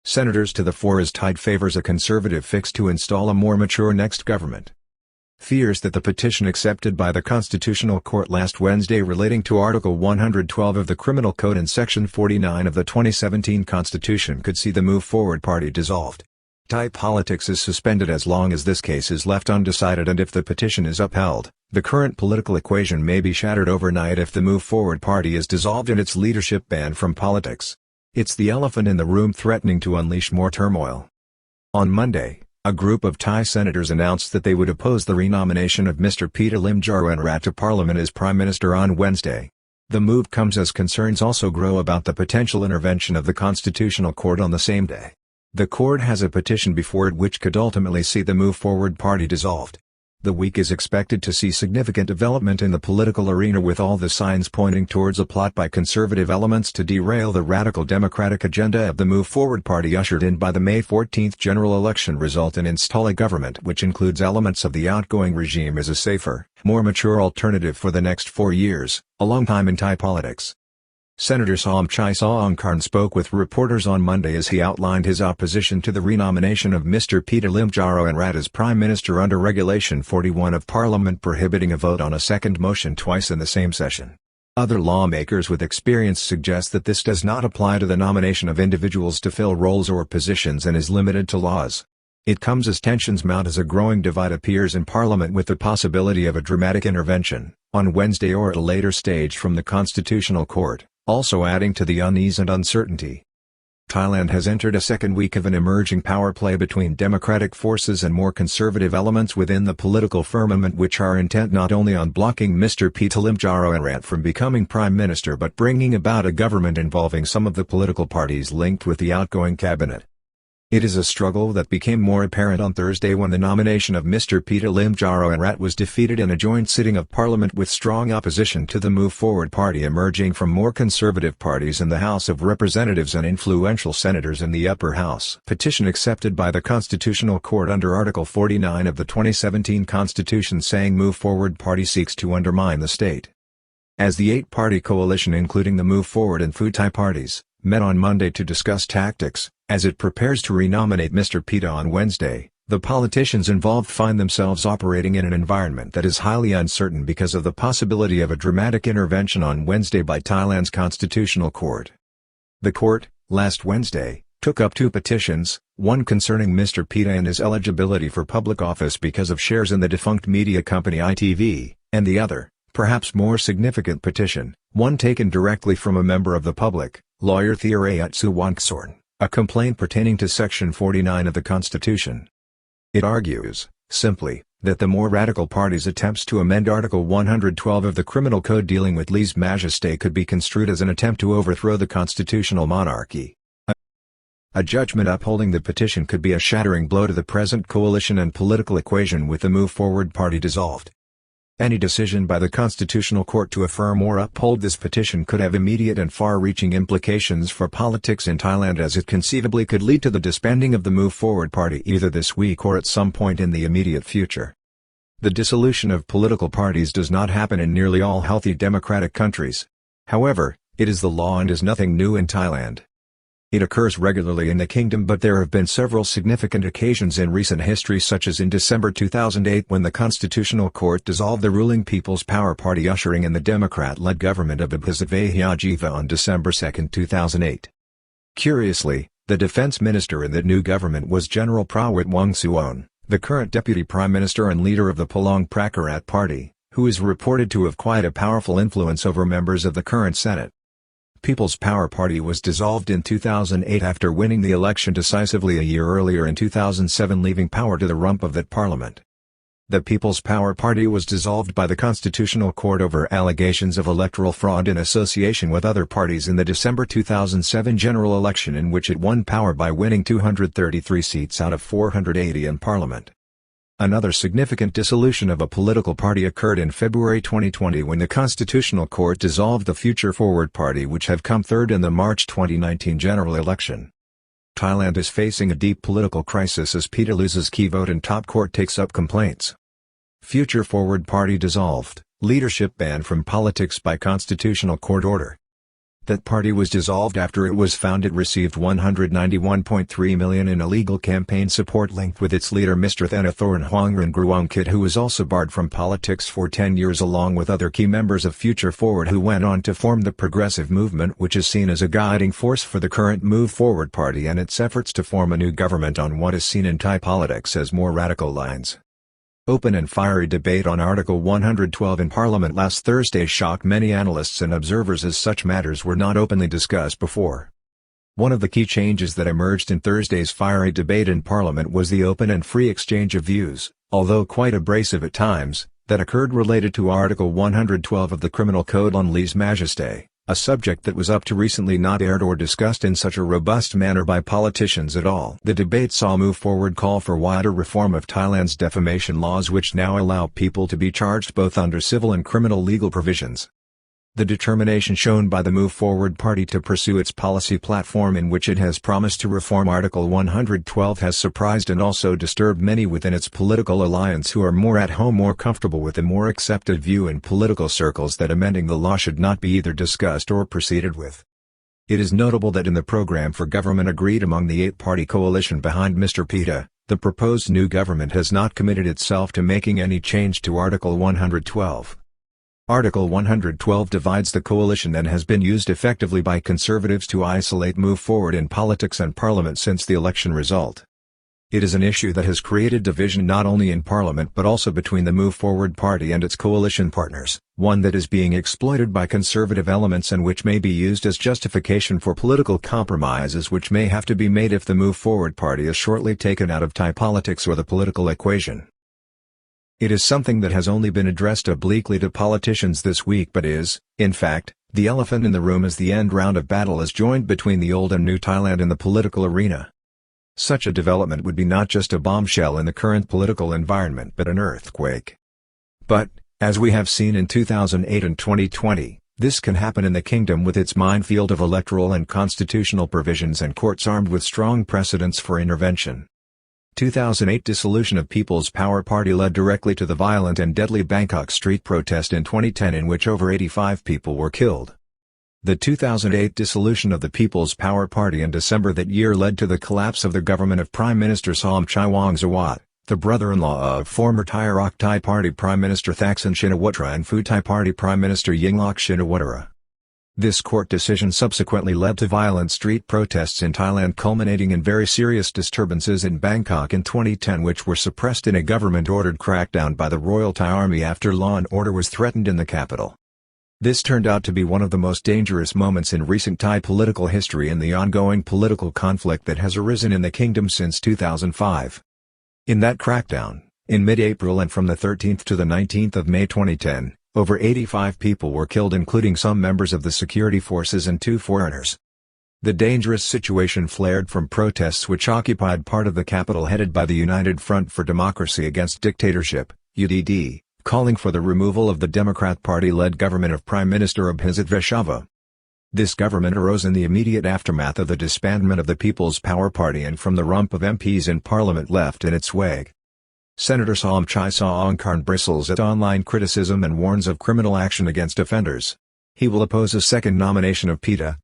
Senators to the fore as Tide favors a conservative fix to install a more mature next government. Fears that the petition accepted by the Constitutional Court last Wednesday relating to Article 112 of the Criminal Code and Section 49 of the 2017 Constitution could see the Move Forward Party dissolved. Thai politics is suspended as long as this case is left undecided, and if the petition is upheld, the current political equation may be shattered overnight if the Move Forward Party is dissolved and its leadership banned from politics. It's the elephant in the room threatening to unleash more turmoil. On Monday, a group of Thai senators announced that they would oppose the renomination of Mr. Pita Limjaroenrat to Parliament as Prime Minister on Wednesday. The move comes as concerns also grow about the potential intervention of the Constitutional Court on the same day. The court has a petition before it which could ultimately see the Move Forward Party dissolved. The week is expected to see significant development in the political arena, with all the signs pointing towards a plot by conservative elements to derail the radical democratic agenda of the Move Forward Party ushered in by the May 14 general election result and install a government which includes elements of the outgoing regime as a safer, more mature alternative for the next 4 years, a long time in Thai politics. Senator Somchai Songkarn spoke with reporters on Monday as he outlined his opposition to the renomination of Mr. Pita Limjaroenrat as Prime Minister under Regulation 41 of Parliament, prohibiting a vote on a second motion twice in the same session. Other lawmakers with experience suggest that this does not apply to the nomination of individuals to fill roles or positions and is limited to laws. It comes as tensions mount as a growing divide appears in Parliament, with the possibility of a dramatic intervention, on Wednesday or at a later stage from the Constitutional Court, also adding to the unease and uncertainty. Thailand has entered a second week of an emerging power play between democratic forces and more conservative elements within the political firmament, which are intent not only on blocking Mr. Pita Limjaroenrat from becoming Prime Minister but bringing about a government involving some of the political parties linked with the outgoing cabinet. It is a struggle that became more apparent on Thursday when the nomination of Mr. Pita Limjaroenrat was defeated in a joint sitting of Parliament, with strong opposition to the Move Forward Party emerging from more conservative parties in the House of Representatives and influential senators in the upper house. Petition accepted by the Constitutional Court under Article 49 of the 2017 Constitution saying Move Forward Party seeks to undermine the state. As the 8-party coalition, including the Move Forward and Pheu Thai parties, met on Monday to discuss tactics, as it prepares to renominate Mr. Pita on Wednesday, the politicians involved find themselves operating in an environment that is highly uncertain because of the possibility of a dramatic intervention on Wednesday by Thailand's Constitutional Court. The court, last Wednesday, took up 2 petitions, one concerning Mr. Pita and his eligibility for public office because of shares in the defunct media company ITV, and the other, perhaps more significant petition, one taken directly from a member of the public, lawyer Theoreat Suwanksorn, a complaint pertaining to Section 49 of the Constitution. It argues, simply, that the more radical party's attempts to amend Article 112 of the Criminal Code dealing with lèse majesté could be construed as an attempt to overthrow the constitutional monarchy. A judgment upholding the petition could be a shattering blow to the present coalition and political equation with the Move Forward Party dissolved. Any decision by the Constitutional Court to affirm or uphold this petition could have immediate and far-reaching implications for politics in Thailand, as it conceivably could lead to the disbanding of the Move Forward Party either this week or at some point in the immediate future. The dissolution of political parties does not happen in nearly all healthy democratic countries. However, it is the law and is nothing new in Thailand. It occurs regularly in the kingdom, but there have been several significant occasions in recent history, such as in December 2008 when the Constitutional Court dissolved the ruling People's Power Party, ushering in the Democrat-led government of Abhisit Vejjajiva on December 2, 2008. Curiously, the defense minister in that new government was General Prawit Wongsuon, the current deputy prime minister and leader of the Palong Prakarat party, who is reported to have quite a powerful influence over members of the current Senate. People's Power Party was dissolved in 2008 after winning the election decisively a year earlier in 2007, leaving power to the rump of that parliament. The People's Power Party was dissolved by the Constitutional Court over allegations of electoral fraud in association with other parties in the December 2007 general election, in which it won power by winning 233 seats out of 480 in parliament. Another significant dissolution of a political party occurred in February 2020 when the Constitutional Court dissolved the Future Forward Party, which have come third in the March 2019 general election. Thailand is facing a deep political crisis as Pita loses key vote and top court takes up complaints. Future Forward Party dissolved, leadership banned from politics by Constitutional Court order. That party was dissolved after it was found it received $191.3 million in illegal campaign support linked with its leader Mr. Thanathorn Juangrangruangkit, who was also barred from politics for 10 years along with other key members of Future Forward, who went on to form the Progressive Movement, which is seen as a guiding force for the current Move Forward Party and its efforts to form a new government on what is seen in Thai politics as more radical lines. Open and fiery debate on Article 112 in Parliament last Thursday shocked many analysts and observers, as such matters were not openly discussed before. One of the key changes that emerged in Thursday's fiery debate in Parliament was the open and free exchange of views, although quite abrasive at times, that occurred related to Article 112 of the Criminal Code on lèse-majesté, a subject that was up to recently not aired or discussed in such a robust manner by politicians at all. The debate saw Move Forward call for wider reform of Thailand's defamation laws, which now allow people to be charged both under civil and criminal legal provisions. The determination shown by the Move Forward Party to pursue its policy platform, in which it has promised to reform Article 112, has surprised and also disturbed many within its political alliance, who are more at home or comfortable with the more accepted view in political circles that amending the law should not be either discussed or proceeded with. It is notable that in the program for government agreed among the 8-party coalition behind Mr. Pita, the proposed new government has not committed itself to making any change to Article 112. Article 112 divides the coalition and has been used effectively by conservatives to isolate Move Forward in politics and parliament since the election result. It is an issue that has created division not only in parliament but also between the Move Forward Party and its coalition partners, one that is being exploited by conservative elements and which may be used as justification for political compromises which may have to be made if the Move Forward Party is shortly taken out of Thai politics or the political equation. It is something that has only been addressed obliquely to politicians this week, but is, in fact, the elephant in the room as the end round of battle is joined between the old and new Thailand in the political arena. Such a development would be not just a bombshell in the current political environment but an earthquake. But, as we have seen in 2008 and 2020, this can happen in the kingdom with its minefield of electoral and constitutional provisions and courts armed with strong precedents for intervention. 2008 dissolution of People's Power Party led directly to the violent and deadly Bangkok street protest in 2010, in which over 85 people were killed. The 2008 dissolution of the People's Power Party in December that year led to the collapse of the government of Prime Minister Somchai Wongsuwat, the brother-in-law of former Thai Rak Thai Party Prime Minister Thaksin Shinawatra and Pheu Thai Party Prime Minister Yingluck Shinawatra. This court decision subsequently led to violent street protests in Thailand, culminating in very serious disturbances in Bangkok in 2010, which were suppressed in a government-ordered crackdown by the Royal Thai Army after law and order was threatened in the capital. This turned out to be one of the most dangerous moments in recent Thai political history in the ongoing political conflict that has arisen in the kingdom since 2005. In that crackdown, in mid-April and from the 13th to the 19th of May 2010, over 85 people were killed, including some members of the security forces and 2 foreigners. The dangerous situation flared from protests which occupied part of the capital headed by the United Front for Democracy Against Dictatorship, UDD, calling for the removal of the Democrat Party-led government of Prime Minister Abhisit Veshava. This government arose in the immediate aftermath of the disbandment of the People's Power Party and from the rump of MPs in Parliament left in its wake. Senator Somchai Songkarn bristles at online criticism and warns of criminal action against offenders. He will oppose a second nomination of Pita.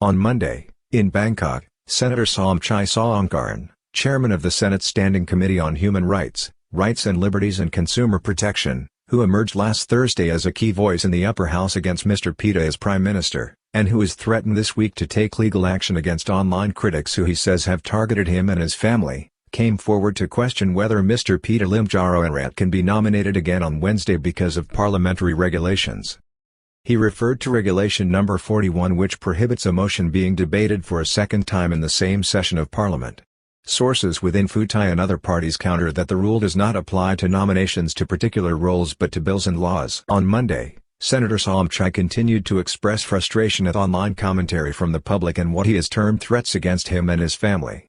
On Monday, in Bangkok, Senator Somchai Songkarn, chairman of the Senate's Standing Committee on Human Rights, Rights and Liberties and Consumer Protection, who emerged last Thursday as a key voice in the upper house against Mr. Pita as Prime Minister, and who is threatened this week to take legal action against online critics who he says have targeted him and his family, came forward to question whether Mr. Pita Limjaroenrat can be nominated again on Wednesday because of parliamentary regulations. He referred to Regulation No. 41, which prohibits a motion being debated for a second time in the same session of Parliament. Sources within Pheu Thai and other parties counter that the rule does not apply to nominations to particular roles but to bills and laws. On Monday, Senator Somchai continued to express frustration at online commentary from the public and what he has termed threats against him and his family.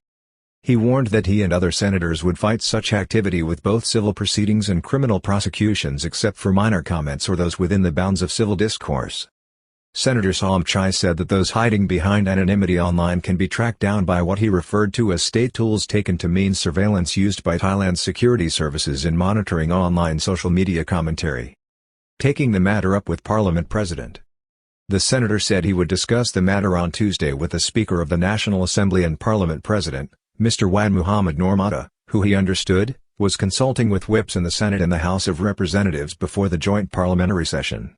He warned that he and other senators would fight such activity with both civil proceedings and criminal prosecutions except for minor comments or those within the bounds of civil discourse. Senator Somchai said that those hiding behind anonymity online can be tracked down by what he referred to as state tools taken to mean surveillance used by Thailand's security services in monitoring online social media commentary. Taking the matter up with Parliament President The senator said he would discuss the matter on Tuesday with the Speaker of the National Assembly and Parliament President, Mr. Wan Muhammad Noor, who he understood, was consulting with whips in the Senate and the House of Representatives before the joint parliamentary session.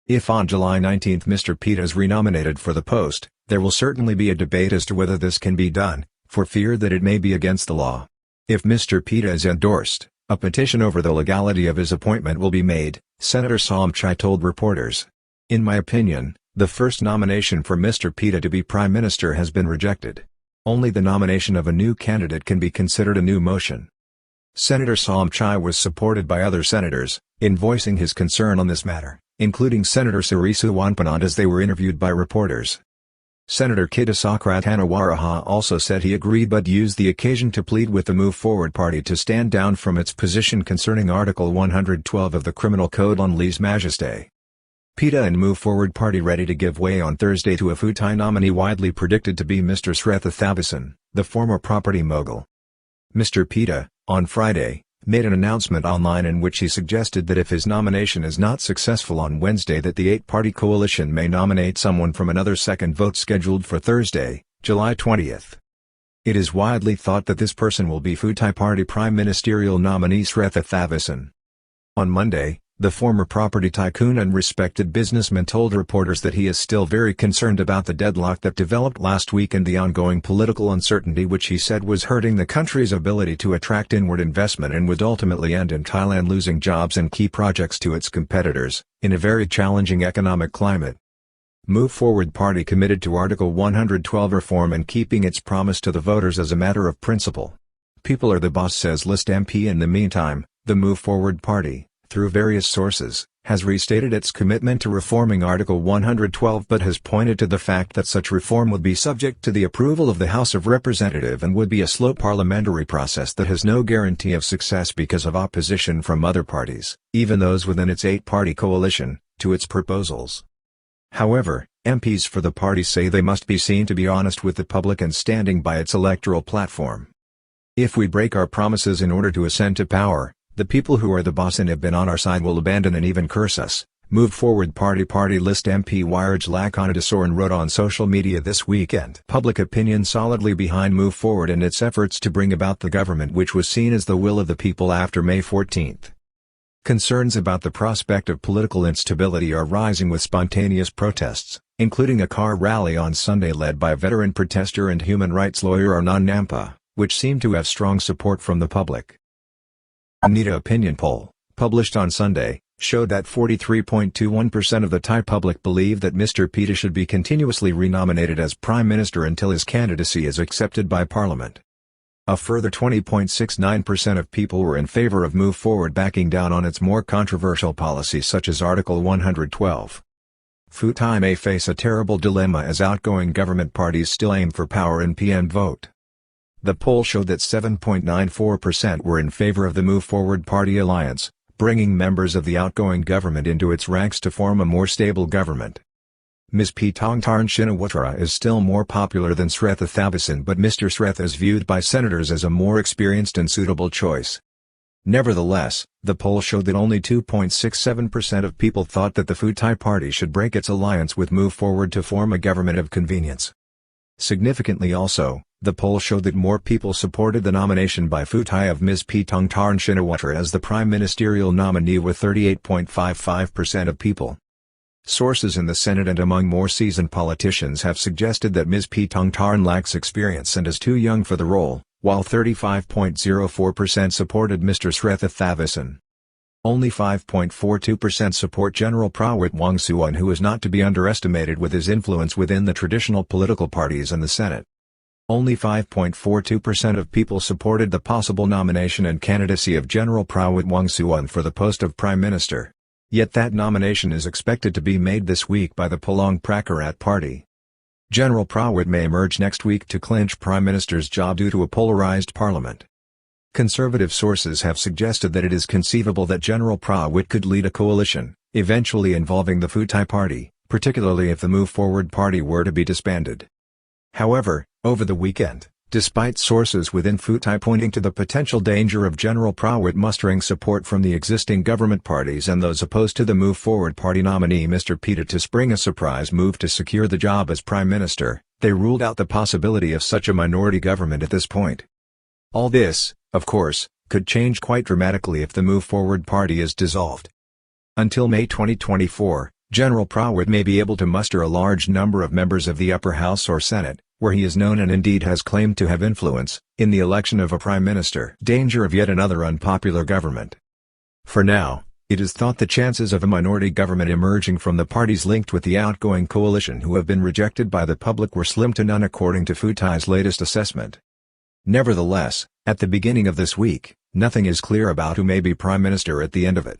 If on July 19 Mr. Pita is renominated for the post, there will certainly be a debate as to whether this can be done, for fear that it may be against the law. If Mr. Pita is endorsed, a petition over the legality of his appointment will be made, Senator Somchai told reporters. In my opinion, the first nomination for Mr. Pita to be Prime Minister has been rejected. Only the nomination of a new candidate can be considered a new motion. Senator Somchai was supported by other senators, in voicing his concern on this matter, including Senator Sirisu Wanpanand as they were interviewed by reporters. Senator Kitasakrat Hanawaraha also said he agreed but used the occasion to plead with the Move Forward Party to stand down from its position concerning Article 112 of the Criminal Code on lèse majesté. Pita and Move Forward Party ready to give way on Thursday to a Futai nominee widely predicted to be Mr. Sretha Thavisin, the former property mogul. Mr. Pita, on Friday, made an announcement online in which he suggested that if his nomination is not successful on Wednesday that the eight-party coalition may nominate someone from another second vote scheduled for Thursday, July 20. It is widely thought that this person will be Futai Party Prime Ministerial nominee Sretha Thavisin. On Monday, the former property tycoon and respected businessman told reporters that he is still very concerned about the deadlock that developed last week and the ongoing political uncertainty which he said was hurting the country's ability to attract inward investment and would ultimately end in Thailand losing jobs and key projects to its competitors, in a very challenging economic climate. Move Forward Party committed to Article 112 reform and keeping its promise to the voters as a matter of principle. People are the boss, says List MP. In the meantime, the Move Forward Party, through various sources, has restated its commitment to reforming Article 112 but has pointed to the fact that such reform would be subject to the approval of the House of Representatives and would be a slow parliamentary process that has no guarantee of success because of opposition from other parties, even those within its eight-party coalition, to its proposals. However, MPs for the party say they must be seen to be honest with the public and standing by its electoral platform. If we break our promises in order to ascend to power, the people who are the boss and have been on our side will abandon and even curse us, Move Forward Party List MP Wiraj Lakhanadesoran wrote on social media this weekend. Public opinion solidly behind Move Forward and its efforts to bring about the government which was seen as the will of the people after May 14. Concerns about the prospect of political instability are rising with spontaneous protests, including a car rally on Sunday led by veteran protester and human rights lawyer Arnon Nampa, which seemed to have strong support from the public. Anita opinion poll, published on Sunday, showed that 43.21% of the Thai public believe that Mr. Pita should be continuously renominated as Prime Minister until his candidacy is accepted by Parliament. A further 20.69% of people were in favour of Move Forward backing down on its more controversial policies such as Article 112. Futai may face a terrible dilemma as outgoing government parties still aim for power in PN vote. The poll showed that 7.94% were in favor of the Move Forward Party alliance, bringing members of the outgoing government into its ranks to form a more stable government. Ms. Petongtarn Shinawatra is still more popular than Sretha Thavisin, but Mr. Sretha is viewed by senators as a more experienced and suitable choice. Nevertheless, the poll showed that only 2.67% of people thought that the Futai Party should break its alliance with Move Forward to form a government of convenience. Significantly also, the poll showed that more people supported the nomination by Futai of Ms. Petongtarn Shinawatra as the prime ministerial nominee with 38.55% of people. Sources in the Senate and among more seasoned politicians have suggested that Ms. Petongtarn lacks experience and is too young for the role, while 35.04% supported Mr. Sretha Thavisin. Only 5.42% support General Prawit Wongsuwan, who is not to be underestimated with his influence within the traditional political parties and the Senate. Only 5.42% of people supported the possible nomination and candidacy of General Prawit Wongsuwan for the post of Prime Minister. Yet that nomination is expected to be made this week by the Palong Prakarat Party. General Prawit may emerge next week to clinch Prime Minister's job due to a polarized parliament. Conservative sources have suggested that it is conceivable that General Prawit could lead a coalition, eventually involving the Futai Party, particularly if the Move Forward Party were to be disbanded. However, over the weekend, Despite sources within Pheu Thai pointing to the potential danger of General Prawit mustering support from the existing government parties and those opposed to the Move Forward party nominee Mr. Pita to spring a surprise move to secure the job as Prime Minister, they ruled out the possibility of such a minority government at this point. All this, of course, could change quite dramatically if the Move Forward party is dissolved. Until May 2024, General Prawit may be able to muster a large number of members of the upper house or Senate, where he is known and indeed has claimed to have influence, in the election of a prime minister. Danger of yet another unpopular government. For now, it is thought the chances of a minority government emerging from the parties linked with the outgoing coalition who have been rejected by the public were slim to none according to Pheu Thai's latest assessment. Nevertheless, at the beginning of this week, nothing is clear about who may be prime minister at the end of it.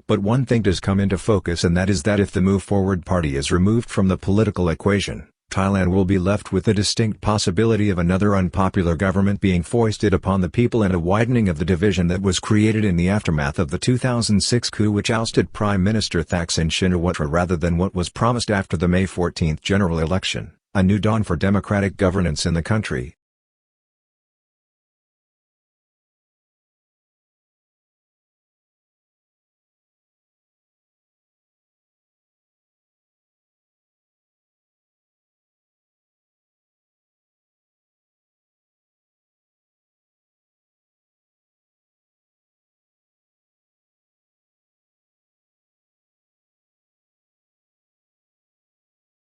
But one thing does come into focus, and that is that if the Move Forward party is removed from the political equation, Thailand will be left with the distinct possibility of another unpopular government being foisted upon the people and a widening of the division that was created in the aftermath of the 2006 coup which ousted Prime Minister Thaksin Shinawatra rather than what was promised after the May 14 general election, a new dawn for democratic governance in the country.